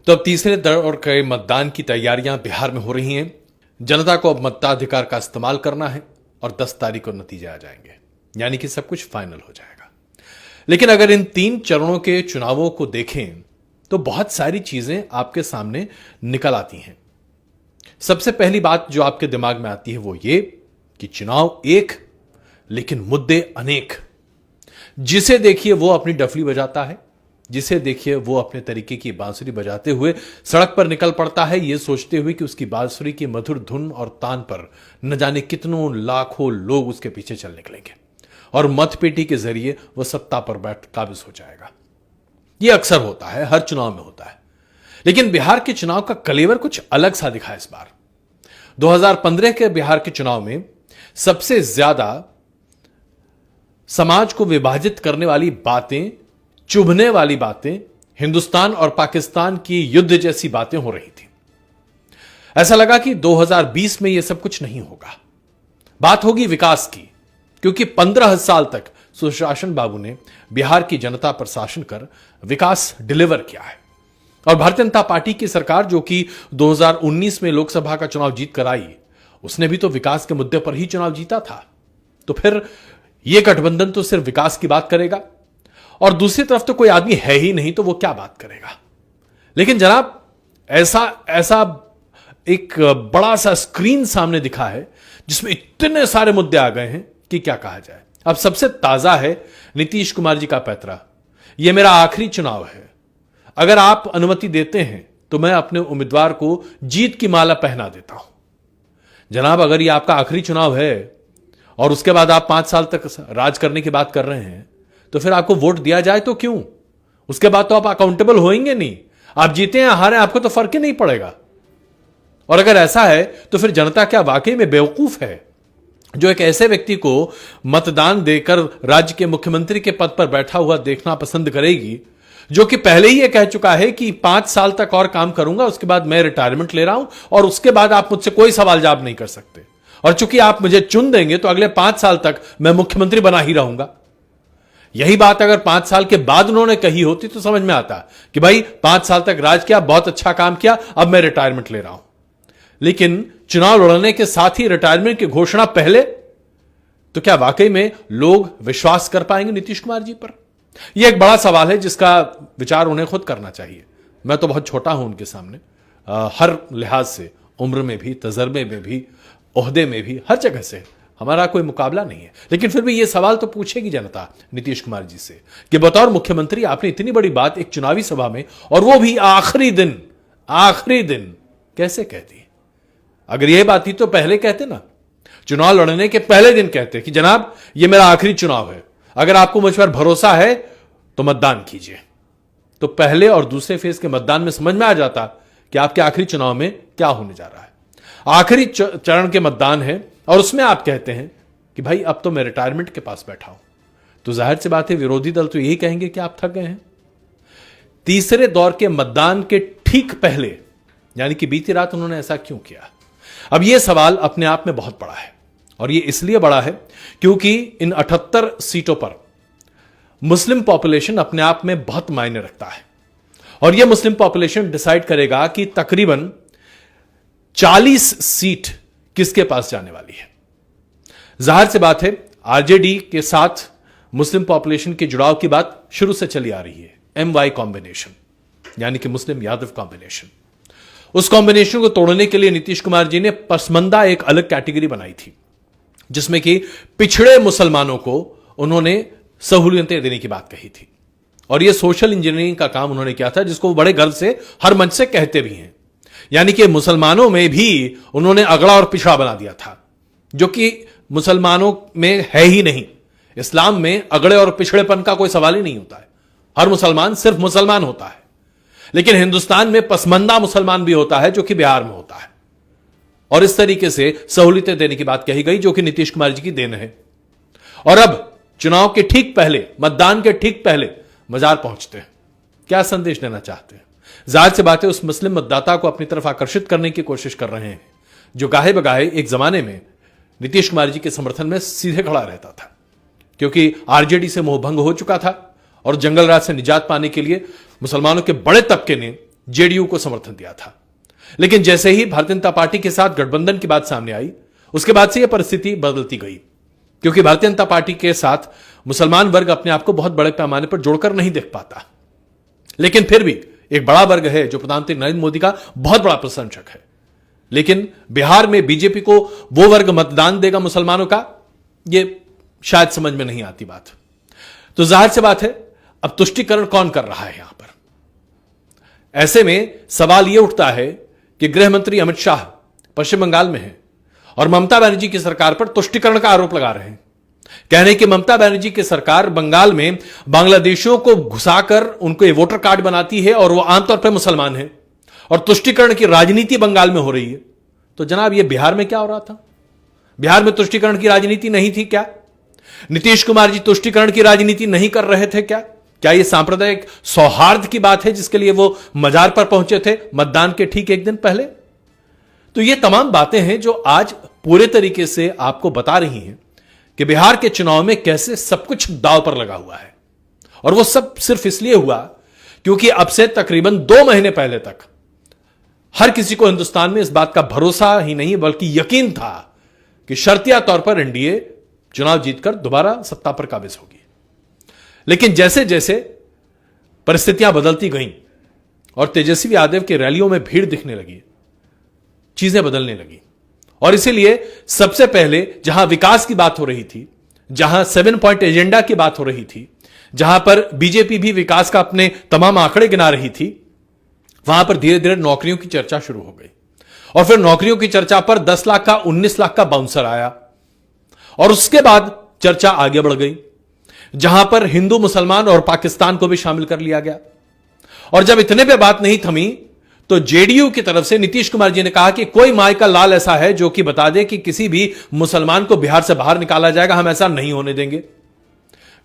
तो अब तीसरे दौर के मतदान की तैयारियां बिहार में हो रही हैं। जनता को अब मताधिकार का इस्तेमाल करना है और 10 तारीख को नतीजे आ जाएंगे, यानी कि सब कुछ फाइनल हो जाएगा। लेकिन अगर इन 3 चरणों के चुनावों को देखें तो बहुत सारी चीजें आपके सामने निकल आती हैं। सबसे पहली बात जो आपके दिमाग में आती है वो ये कि चुनाव एक लेकिन मुद्दे अनेक। जिसे देखिए वो अपनी डफली बजाता है, जिसे देखिए वो अपने तरीके की बांसुरी बजाते हुए सड़क पर निकल पड़ता है, यह सोचते हुए कि उसकी बांसुरी की मधुर धुन और तान पर न जाने कितनों लाखों लोग उसके पीछे चल निकलेंगे और मतपेटी के जरिए वह सत्ता पर बैठ काबिज हो जाएगा। यह अक्सर होता है, हर चुनाव में होता है। लेकिन बिहार के चुनाव का कलेवर कुछ अलग सा दिखा इस बार। 2015 के बिहार के चुनाव में सबसे ज्यादा समाज को विभाजित करने वाली बातें, चुभने वाली बातें, हिंदुस्तान और पाकिस्तान की युद्ध जैसी बातें हो रही थी। ऐसा लगा कि 2020 में यह सब कुछ नहीं होगा, बात होगी विकास की, क्योंकि 15 साल तक सुशासन बाबू ने बिहार की जनता पर शासन कर विकास डिलीवर किया है। और भारतीय जनता पार्टी की सरकार जो कि 2019 में लोकसभा का चुनाव जीत कर आई, उसने भी तो विकास के मुद्दे पर ही चुनाव जीता था। तो फिर यह गठबंधन तो सिर्फ विकास की बात करेगा और दूसरी तरफ तो कोई आदमी है ही नहीं, तो वो क्या बात करेगा। लेकिन जनाब ऐसा एक बड़ा सा स्क्रीन सामने दिखा है जिसमें इतने सारे मुद्दे आ गए हैं कि क्या कहा जाए। अब सबसे ताजा है नीतीश कुमार जी का पैतरा। यह मेरा आखिरी चुनाव है, अगर आप अनुमति देते हैं तो मैं अपने उम्मीदवार को जीत की माला पहना देता हूं। जनाब, अगर यह आपका आखिरी चुनाव है और उसके बाद आप 5 साल तक राज करने की बात कर रहे हैं, तो फिर आपको वोट दिया जाए तो क्यों? उसके बाद तो आप अकाउंटेबल होंगे नहीं। आप जीते या हारे आपको तो फर्क ही नहीं पड़ेगा। और अगर ऐसा है तो फिर जनता क्या वाकई में बेवकूफ है जो एक ऐसे व्यक्ति को मतदान देकर राज्य के मुख्यमंत्री के पद पर बैठा हुआ देखना पसंद करेगी, जो कि पहले ही यह कह चुका है कि 5 साल तक और काम करूंगा, उसके बाद मैं रिटायरमेंट ले रहा हूं और उसके बाद आप मुझसे कोई सवाल जवाब नहीं कर सकते। और चूंकि आप मुझे चुन देंगे तो अगले 5 साल तक मैं मुख्यमंत्री बना ही रहूंगा। यही बात अगर 5 साल के बाद उन्होंने कही होती तो समझ में आता कि भाई 5 साल तक राज किया, बहुत अच्छा काम किया, अब मैं रिटायरमेंट ले रहा हूं। लेकिन चुनाव लड़ने के साथ ही रिटायरमेंट की घोषणा पहले, तो क्या वाकई में लोग विश्वास कर पाएंगे नीतीश कुमार जी पर? यह एक बड़ा सवाल है जिसका विचार उन्हें खुद करना चाहिए। मैं तो बहुत छोटा हूं उनके सामने, हर लिहाज से, उम्र में भी, तजर्बे में भी, ओहदे में भी, हर जगह से हमारा कोई मुकाबला नहीं है। लेकिन फिर भी यह सवाल तो पूछेगी जनता नीतीश कुमार जी से कि बतौर मुख्यमंत्री आपने इतनी बड़ी बात एक चुनावी सभा में, और वो भी आखिरी दिन कैसे कह दी? अगर यह बात थी तो पहले कहते ना, चुनाव लड़ने के पहले दिन कहते कि जनाब यह मेरा आखिरी चुनाव है, अगर आपको मुझ पर भरोसा है तो मतदान कीजिए। तो पहले और दूसरे फेज के मतदान में समझ में आ जाता कि आपके आखिरी चुनाव में क्या होने जा रहा है। आखिरी चरण के मतदान है और उसमें आप कहते हैं कि भाई अब तो मैं रिटायरमेंट के पास बैठा हूं, तो जाहिर सी बात है विरोधी दल तो यही कहेंगे कि आप थक गए हैं। तीसरे दौर के मतदान के ठीक पहले, यानी कि बीती रात उन्होंने ऐसा क्यों किया? अब यह सवाल अपने आप में बहुत बड़ा है, और यह इसलिए बड़ा है क्योंकि इन 78 सीटों पर मुस्लिम पॉपुलेशन अपने आप में बहुत मायने रखता है। और यह मुस्लिम पॉपुलेशन डिसाइड करेगा कि तकरीबन 40 सीट किसके पास जाने वाली है। जाहिर सी बात है आरजेडी के साथ मुस्लिम पॉपुलेशन के जुड़ाव की बात शुरू से चली आ रही है, MY कॉम्बिनेशन, यानी कि मुस्लिम यादव कॉम्बिनेशन। उस कॉम्बिनेशन को तोड़ने के लिए नीतीश कुमार जी ने पसमंदा एक अलग कैटेगरी बनाई थी, जिसमें कि पिछड़े मुसलमानों को उन्होंने सहूलियतें देने की बात कही थी। और यह सोशल इंजीनियरिंग का काम उन्होंने किया था, जिसको वो बड़े गर्व से हर मंच से कहते भी हैं। यानी कि मुसलमानों में भी उन्होंने अगड़ा और पिछड़ा बना दिया था, जो कि मुसलमानों में है ही नहीं। इस्लाम में अगड़े और पिछड़ेपन का कोई सवाल ही नहीं होता है। हर मुसलमान सिर्फ मुसलमान होता है। लेकिन हिंदुस्तान में पसमंदा मुसलमान भी होता है, जो कि बिहार में होता है। और इस तरीके से सहूलियतें देने की बात कही गई, जो कि नीतीश कुमार जी की देन है। और अब चुनाव के ठीक पहले, मतदान के ठीक पहले मजार पहुंचते हैं। क्या संदेश देना चाहते हैं? जाहिर सी बात है उस मुस्लिम मतदाता को अपनी तरफ आकर्षित करने की कोशिश कर रहे हैं, जो गाहे बगाहे एक जमाने में नीतीश कुमार जी के समर्थन में सीधे खड़ा रहता था, क्योंकि आरजेडी से मोहभंग हो चुका था और जंगल राज से निजात पाने के लिए मुसलमानों के बड़े तबके ने जेडीयू को समर्थन दिया था। लेकिन जैसे ही भारतीय जनता पार्टी के साथ गठबंधन की बात सामने आई, उसके बाद से यह परिस्थिति बदलती गई, क्योंकि भारतीय जनता पार्टी के साथ मुसलमान वर्ग अपने आप को बहुत बड़े पैमाने पर जोड़कर नहीं देख पाता। लेकिन फिर भी एक बड़ा वर्ग है जो प्रधानमंत्री नरेंद्र मोदी का बहुत बड़ा प्रशंसक है। लेकिन बिहार में बीजेपी को वो वर्ग मतदान देगा मुसलमानों का, यह शायद समझ में नहीं आती बात। तो जाहिर सी बात है, अब तुष्टीकरण कौन कर रहा है यहां पर? ऐसे में सवाल यह उठता है कि गृह मंत्री अमित शाह पश्चिम बंगाल में हैं और ममता बनर्जी की सरकार पर तुष्टीकरण का आरोप लगा रहे हैं। कह रहे हैं कि ममता बनर्जी की सरकार बंगाल में बांग्लादेशियों को घुसाकर उनको ये वोटर कार्ड बनाती है और वो आमतौर पर मुसलमान हैं, और तुष्टीकरण की राजनीति बंगाल में हो रही है। तो जनाब, ये बिहार में क्या हो रहा था? बिहार में तुष्टीकरण की राजनीति नहीं थी क्या? नीतीश कुमार जी तुष्टीकरण की राजनीति नहीं कर रहे थे क्या? क्या यह सांप्रदायिक सौहार्द की बात है जिसके लिए वो मजार पर पहुंचे थे मतदान के ठीक एक दिन पहले? तो ये तमाम बातें हैं जो आज पूरे तरीके से आपको बता रही हैं कि बिहार के चुनाव में कैसे सब कुछ दांव पर लगा हुआ है। और वो सब सिर्फ इसलिए हुआ क्योंकि अब से तकरीबन 2 महीने पहले तक हर किसी को हिंदुस्तान में इस बात का भरोसा ही नहीं बल्कि यकीन था कि शर्तिया तौर पर एनडीए चुनाव जीतकर दोबारा सत्ता पर काबिज होगी। लेकिन जैसे जैसे परिस्थितियां बदलती गईं और तेजस्वी यादव की रैलियों में भीड़ दिखने लगी, चीजें बदलने लगी। और इसीलिए सबसे पहले जहां विकास की बात हो रही थी, जहां 7 पॉइंट एजेंडा की बात हो रही थी, जहां पर बीजेपी भी विकास का अपने तमाम आंकड़े गिना रही थी, वहां पर धीरे धीरे नौकरियों की चर्चा शुरू हो गई। और फिर नौकरियों की चर्चा पर 10 लाख का 19 लाख का बाउंसर आया, और उसके बाद चर्चा आगे बढ़ गई, जहां पर हिंदू, मुसलमान और पाकिस्तान को भी शामिल कर लिया गया। और जब इतने पे बात नहीं थमी तो जेडीयू की तरफ से नीतीश कुमार जी ने कहा कि कोई माई का लाल ऐसा है जो कि बता दे कि किसी भी मुसलमान को बिहार से बाहर निकाला जाएगा, हम ऐसा नहीं होने देंगे।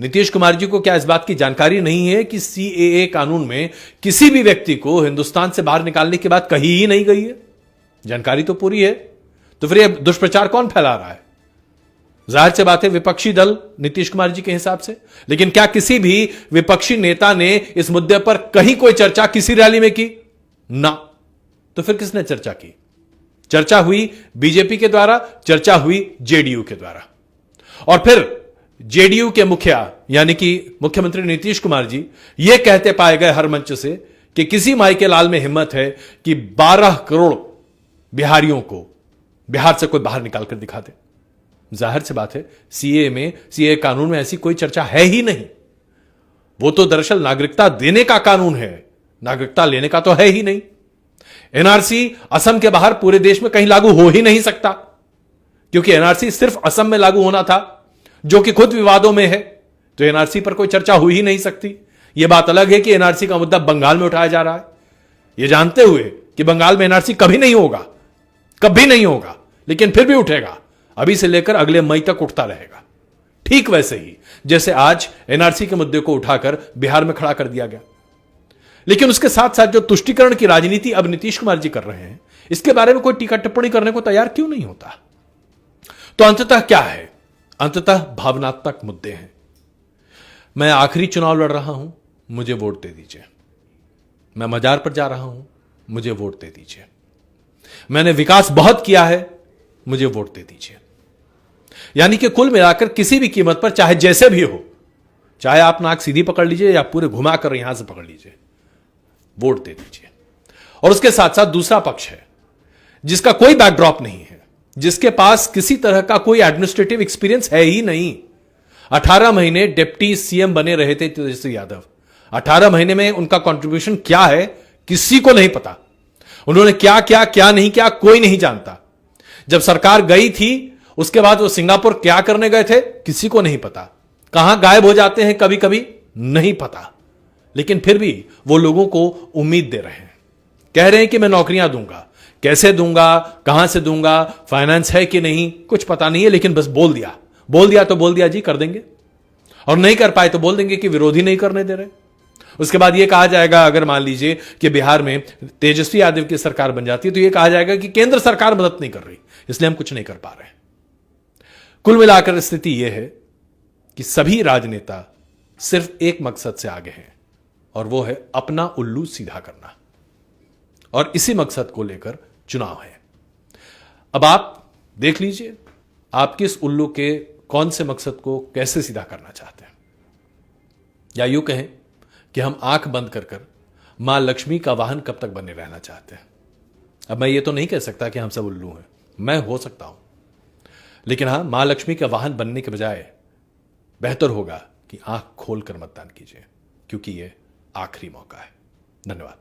नीतीश कुमार जी को क्या इस बात की जानकारी नहीं है कि सीएए कानून में किसी भी व्यक्ति को हिंदुस्तान से बाहर निकालने की बात कही ही नहीं गई है? जानकारी तो पूरी है। तो फिर यह दुष्प्रचार कौन फैला रहा है? जाहिर सी बात है, विपक्षी दल नीतीश कुमार जी के हिसाब से। लेकिन क्या किसी भी विपक्षी नेता ने इस मुद्दे पर कहीं कोई चर्चा किसी रैली में की? ना। तो फिर किसने चर्चा की? चर्चा हुई बीजेपी के द्वारा, चर्चा हुई जेडीयू के द्वारा। और फिर जेडीयू के मुखिया यानी कि मुख्यमंत्री नीतीश कुमार जी यह कहते पाए गए हर मंच से कि किसी माई के लाल में हिम्मत है कि 12 करोड़ बिहारियों को बिहार से कोई बाहर निकालकर दिखा दे। जाहिर सी बात है, सीए कानून में ऐसी कोई चर्चा है ही नहीं। वो तो दरअसल नागरिकता देने का कानून है, नागरिकता लेने का तो है ही नहीं। एनआरसी असम के बाहर पूरे देश में कहीं लागू हो ही नहीं सकता, क्योंकि एनआरसी सिर्फ असम में लागू होना था, जो कि खुद विवादों में है। तो एनआरसी पर कोई चर्चा हो ही नहीं सकती। यह बात अलग है कि एनआरसी का मुद्दा बंगाल में उठाया जा रहा है, यह जानते हुए कि बंगाल में एनआरसी कभी नहीं होगा, कभी नहीं होगा, लेकिन फिर भी उठेगा। अभी से लेकर अगले मई तक उठता रहेगा। ठीक वैसे ही जैसे आज एनआरसी के मुद्दे को उठाकर बिहार में खड़ा कर दिया गया। लेकिन उसके साथ साथ जो तुष्टीकरण की राजनीति अब नीतीश कुमार जी कर रहे हैं, इसके बारे में कोई टीका टिप्पणी करने को तैयार क्यों नहीं होता? तो अंततः क्या है? अंततः भावनात्मक मुद्दे हैं। मैं आखिरी चुनाव लड़ रहा हूं, मुझे वोट दे दीजिए। मैं मजार पर जा रहा हूं, मुझे वोट दे दीजिए। मैंने विकास बहुत किया है, मुझे वोट दे दीजिए। यानी कि कुल मिलाकर किसी भी कीमत पर, चाहे जैसे भी हो, चाहे आप नाक सीधी पकड़ लीजिए या पूरे घुमाकर यहां से पकड़ लीजिए, वोट दे दीजिए। और उसके साथ साथ दूसरा पक्ष है जिसका कोई बैकड्रॉप नहीं है, जिसके पास किसी तरह का कोई एडमिनिस्ट्रेटिव एक्सपीरियंस है ही नहीं। 18 महीने डिप्टी सीएम बने रहे थे तेजस्वी यादव। 18 महीने में उनका कंट्रीब्यूशन क्या है किसी को नहीं पता। उन्होंने क्या क्या क्या नहीं किया कोई नहीं जानता। जब सरकार गई थी उसके बाद वो सिंगापुर क्या करने गए थे किसी को नहीं पता। कहां गायब हो जाते हैं कभी कभी नहीं पता। लेकिन फिर भी वो लोगों को उम्मीद दे रहे हैं, कह रहे हैं कि मैं नौकरियां दूंगा। कैसे दूंगा, कहां से दूंगा, फाइनेंस है कि नहीं, कुछ पता नहीं है, लेकिन बस बोल दिया तो बोल दिया जी कर देंगे। और नहीं कर पाए तो बोल देंगे कि विरोधी नहीं करने दे रहे। उसके बाद यह कहा जाएगा, अगर मान लीजिए कि बिहार में तेजस्वी यादव की सरकार बन जाती है, तो यह कहा जाएगा कि केंद्र सरकार मदद नहीं कर रही, इसलिए हम कुछ नहीं कर पा रहे। कुल मिलाकर स्थिति यह है कि सभी राजनेता सिर्फ एक मकसद से आगे हैं, और वो है अपना उल्लू सीधा करना। और इसी मकसद को लेकर चुनाव है। अब आप देख लीजिए आप किस उल्लू के कौन से मकसद को कैसे सीधा करना चाहते हैं। या यूं कहें कि हम आंख बंद कर कर मां लक्ष्मी का वाहन कब तक बने रहना चाहते हैं। अब मैं ये तो नहीं कह सकता कि हम सब उल्लू हैं, मैं हो सकता हूं, लेकिन हां मां लक्ष्मी का वाहन बनने के बजाय बेहतर होगा कि आंख खोलकर मतदान कीजिए, क्योंकि यह आखिरी मौका है। धन्यवाद।